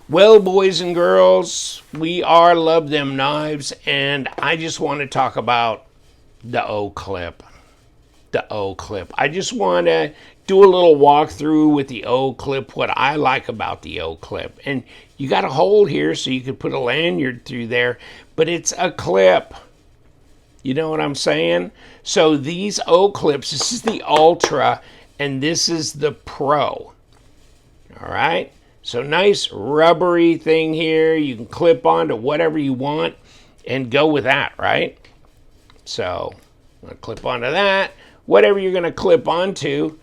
Well, boys and girls, we are Love Them Knives, and I just want to talk about the Oclip. The Oclip. I just want to do a little walkthrough with the Oclip, what I like about the Oclip. And you got a hole here so you could put a lanyard through there, but it's a clip. You know what I'm saying? So these Oclips, this is the Ultra, and this is the Pro. All right? So nice rubbery thing here. You can clip onto whatever you want and go with that, right? So I'm going to clip onto that. Whatever you're going to clip onto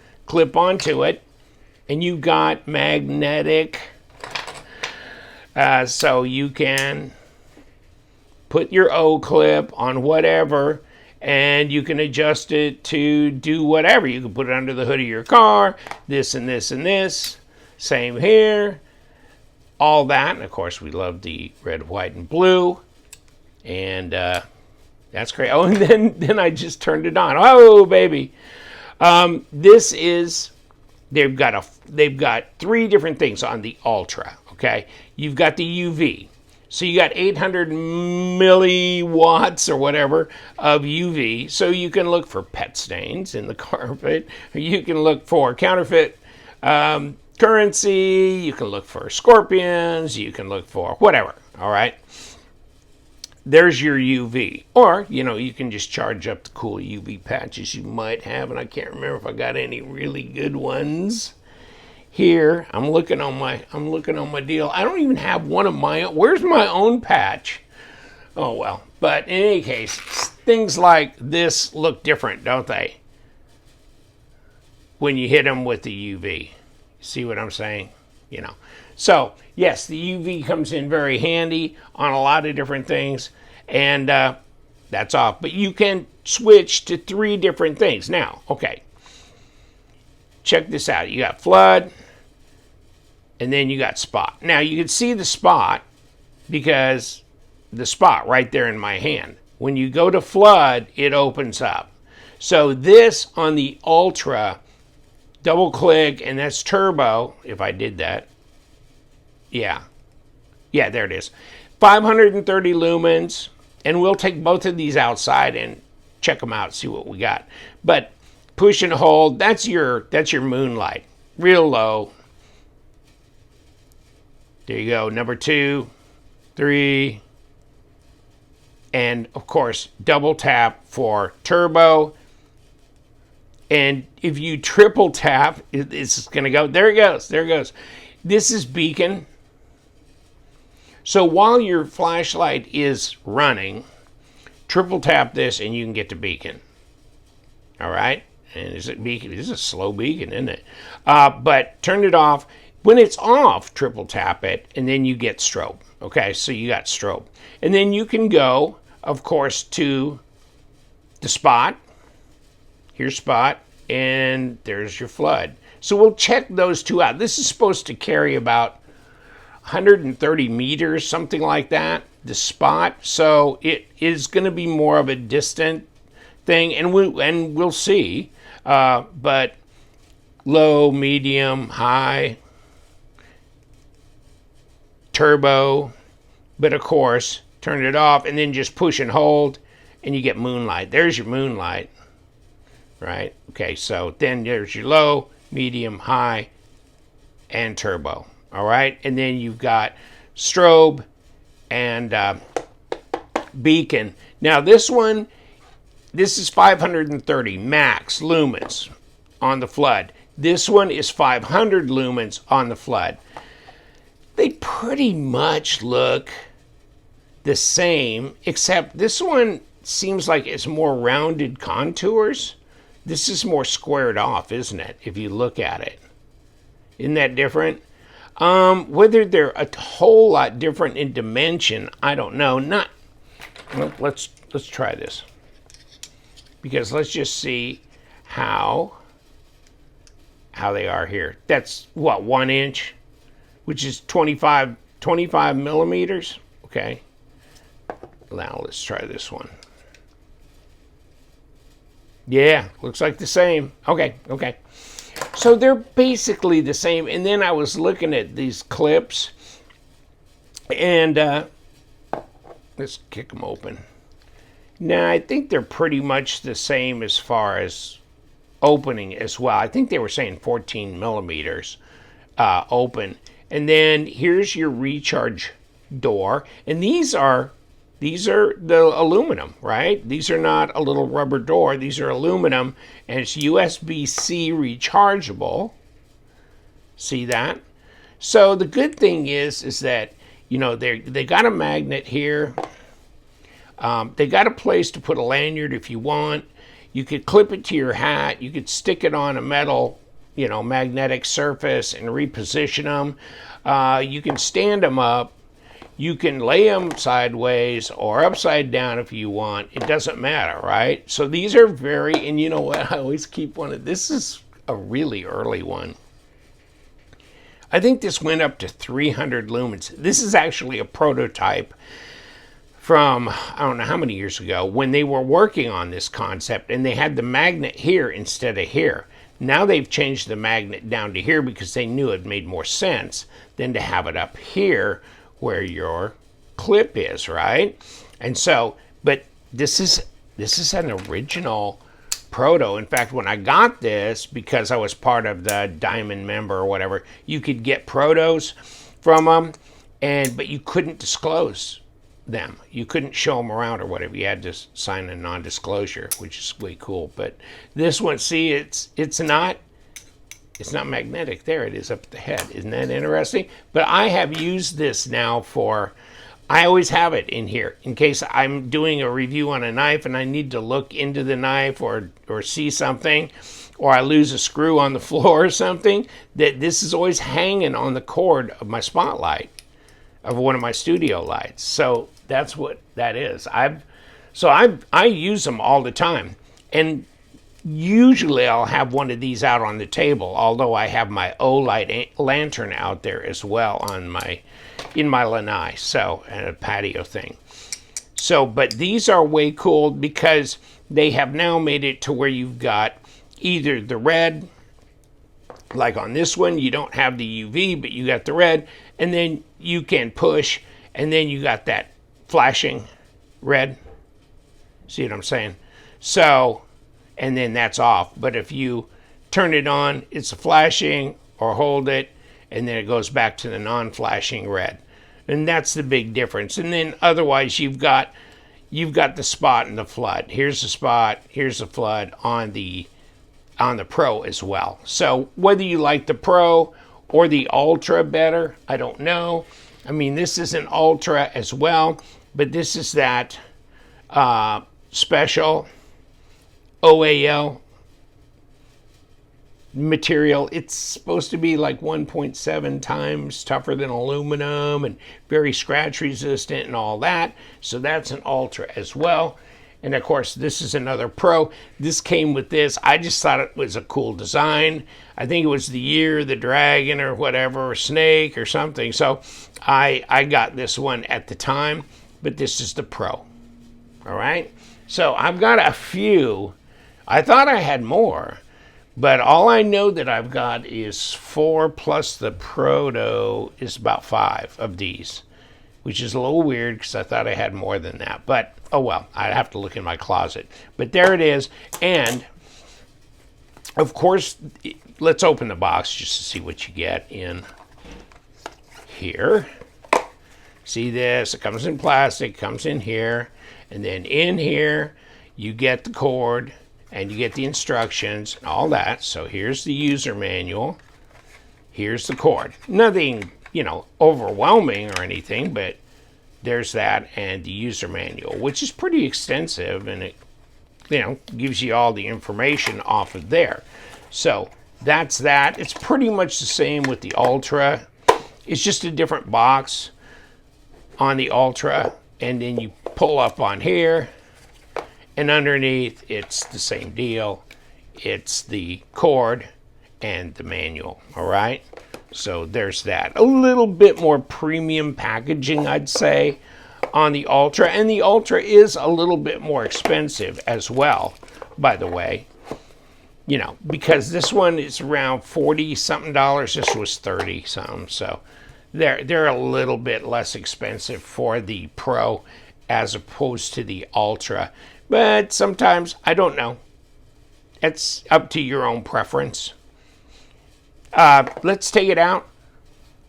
it. And you've got magnetic. So you can put your O-clip on whatever, and you can adjust it to do whatever. You can put it under the hood of your car, this and this and this. Same here, all that. And of course, we love the red, white, and blue. And that's great. Oh, and then I just turned it on. Oh, baby. This is, they've got three different things on the Ultra, okay? You've got the UV. So you got 800 milliwatts or whatever of UV. So you can look for pet stains in the carpet. You can look for counterfeit currency, you can look for scorpions, you can look for whatever, all right? There's your UV. Or, you can just charge up the cool UV patches you might have, and I can't remember if I got any really good ones. Here, I'm looking on my deal. I don't even have one of my own. Where's my own patch? Oh, well. But in any case, things like this look different, don't they? When you hit them with the UV. See what I'm saying? So yes, the UV comes in very handy on a lot of different things, and that's off. But you can switch to three different things. Now, okay, check this out. You got flood, and then you got spot. Now, you can see the spot because the spot right there in my hand. When you go to flood, it opens up. So this on the Ultra, double click, and that's turbo, if I did that. Yeah, there it is. 530 lumens, and we'll take both of these outside and check them out, see what we got. But push and hold, that's your moonlight. Real low. There you go, number 2, 3, and of course, double tap for turbo. And if you triple tap, it's going to go. There it goes. There it goes. This is beacon. So while your flashlight is running, triple tap this and you can get to beacon. All right? And is it beacon? This is a slow beacon, isn't it? But turn it off. When it's off, triple tap it, and then you get strobe. Okay, so you got strobe. And then you can go, of course, to the spot. Here's spot, and there's your flood. So we'll check those two out. This is supposed to carry about 130 meters, something like that, the spot. So it is going to be more of a distant thing, and we'll see. But low, medium, high, turbo. But of course, turn it off, and then just push and hold, and you get moonlight. There's your moonlight. Right? Okay, so then there's your low, medium, high, and turbo. All right? And then you've got strobe and beacon. Now this one, this is 530 max lumens on the flood. This one is 500 lumens on the flood. They pretty much look the same, except this one seems like it's more rounded contours. This is more squared off, isn't it? If you look at it. Isn't that different? Whether they're a whole lot different in dimension, I don't know. Well, let's try this. Because let's just see how they are here. That's what, 1 inch, which is 25 millimeters. Okay. Now let's try this one. Yeah, looks like the same. Okay. So they're basically the same. And then I was looking at these clips, And let's kick them open. Now, I think they're pretty much the same as far as opening as well. I think they were saying 14 millimeters open. And then here's your recharge door. And these are the aluminum, right? These are not a little rubber door. These are aluminum, and it's USB-C rechargeable. See that? So the good thing is that, you know, they got a magnet here. They got a place to put a lanyard if you want. You could clip it to your hat. You could stick it on a metal, you know, magnetic surface and reposition them. You can stand them up. You can lay them sideways or upside down if you want. It doesn't matter, right? So these are very, and you know what? I always keep one of, this is a really early one. I think this went up to 300 lumens. This is actually a prototype from, I don't know how many years ago, when they were working on this concept and they had the magnet here instead of here. Now they've changed the magnet down to here because they knew it made more sense than to have it up here where your clip is, right? And so, but this is an original proto. In fact, when I got this, because I was part of the Diamond member or whatever, you could get protos from them, but you couldn't disclose them. You couldn't show them around or whatever. You had to sign a non-disclosure, which is way cool. But this one, see, it's not magnetic. There it is up the head. Isn't that interesting? But I have used this now for, I always have it in here in case I'm doing a review on a knife and I need to look into the knife or see something, or I lose a screw on the floor or something, that this is always hanging on the cord of my spotlight, of one of my studio lights. So that's what that is. I use them all the time. And usually I'll have one of these out on the table, although I have my Olight lantern out there as well in my lanai, so, and a patio thing. So, but these are way cool because they have now made it to where you've got either the red, like on this one, you don't have the UV, but you got the red, and then you can push, and then you got that flashing red. See what I'm saying? So, and then that's off. But if you turn it on, it's a flashing, or hold it, and then it goes back to the non-flashing red. And that's the big difference. And then otherwise you've got the spot and the flood. Here's the spot, here's the flood on the Pro as well. So whether you like the Pro or the Ultra better, I don't know. I mean, this is an Ultra as well, but this is that special OAL material. It's supposed to be like 1.7 times tougher than aluminum and very scratch resistant and all that. So that's an Ultra as well. And of course, this is another Pro. This came with this. I just thought it was a cool design. I think it was the year, the dragon or whatever, or snake or something. So I got this one at the time, but this is the Pro. All right. So I've got a few. I thought I had more, but all I know that I've got is 4 plus the Proto is about 5 of these, which is a little weird because I thought I had more than that. But, oh well, I'd have to look in my closet. But there it is. And, of course, let's open the box just to see what you get in here. See this? It comes in plastic, comes in here. And then in here, you get the cord, and you get the instructions and all that. So here's the user manual. Here's the cord. Nothing, you know, overwhelming or anything, but there's that and the user manual, which is pretty extensive, and it, you know, gives you all the information off of there. So that's that. It's pretty much the same with the Ultra. It's just a different box on the Ultra, and then you pull up on here, and underneath it's the same deal. It's the cord and the manual. All right, so there's that. A little bit more premium packaging, I'd say, on the Ultra, and the Ultra is a little bit more expensive as well, by the way, you know, because this one is around $40 something. This was 30 something. So they're a little bit less expensive for the Pro as opposed to the Ultra. But sometimes, I don't know. It's up to your own preference. Let's take it out.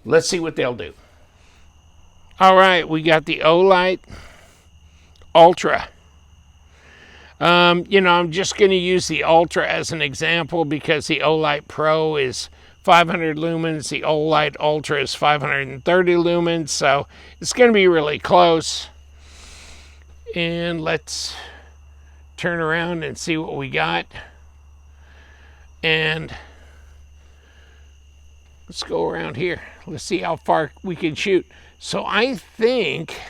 Let's see what they'll do. All right, we got the Olight Ultra. I'm just going to use the Ultra as an example because the Olight Pro is 500 lumens. The Olight Ultra is 530 lumens, so it's going to be really close. And let's turn around and see what we got. And let's go around here. Let's see how far we can shoot. So I think,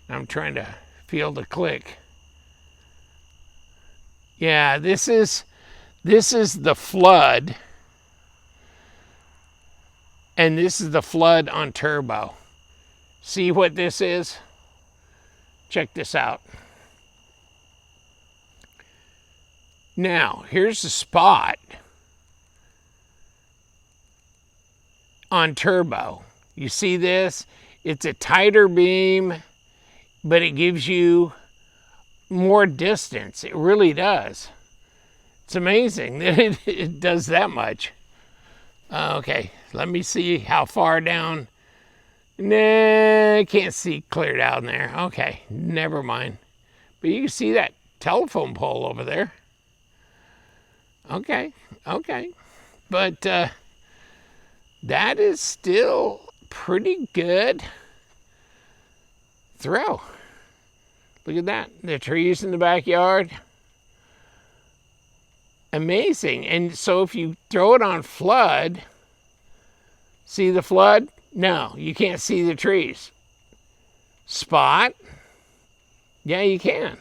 I'm trying to feel the click. Yeah, this is the flood. And this is the flood on turbo. See what this is? Check this out. Now, here's the spot on turbo. You see this? It's a tighter beam, but it gives you more distance. It really does. It's amazing that it does that much. Okay, let me see how far down. Nah, I can't see clear down there. Okay, never mind. But you can see that telephone pole over there. Okay. But that is still pretty good throw. Look at that. The trees in the backyard. Amazing. And so if you throw it on flood, see the flood? No, you can't see the trees. Spot? Yeah, you can.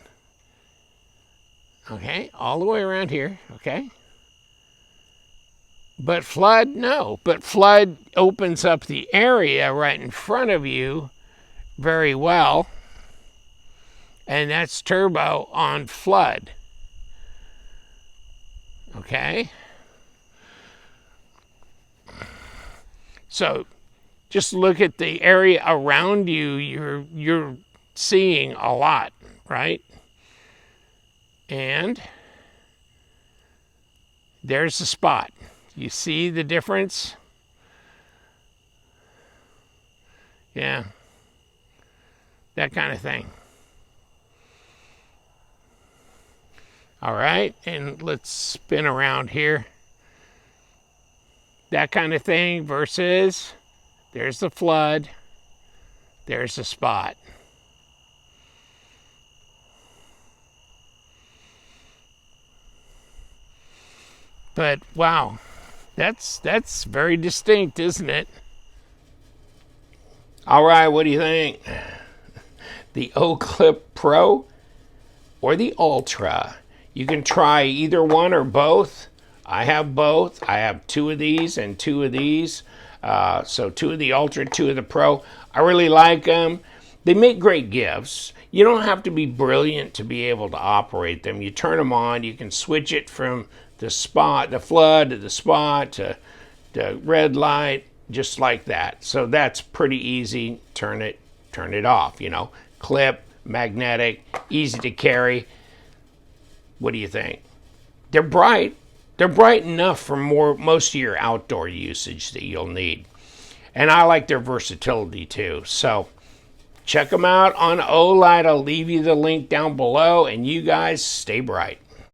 Okay, all the way around here, okay? But flood, no. But flood opens up the area right in front of you very well. And that's turbo on flood. Okay? So just look at the area around you. You're seeing a lot, right? And there's the spot. You see the difference? Yeah. That kind of thing. All right, and let's spin around here. That kind of thing versus there's the flood, there's the spot. But wow, that's very distinct, isn't it? All right, what do you think? The Oclip Pro or the Ultra? You can try either one or both. I have both. I have 2 of these and 2 of these. So 2 of the Ultra, 2 of the Pro. I really like them. They make great gifts. You don't have to be brilliant to be able to operate them. You turn them on. You can switch it from the spot, the flood, to the spot, to the red light, just like that. So that's pretty easy. Turn it off. Clip, magnetic, easy to carry. What do you think? They're bright. They're bright enough for most of your outdoor usage that you'll need. And I like their versatility too. So check them out on Olight. I'll leave you the link down below. And you guys stay bright.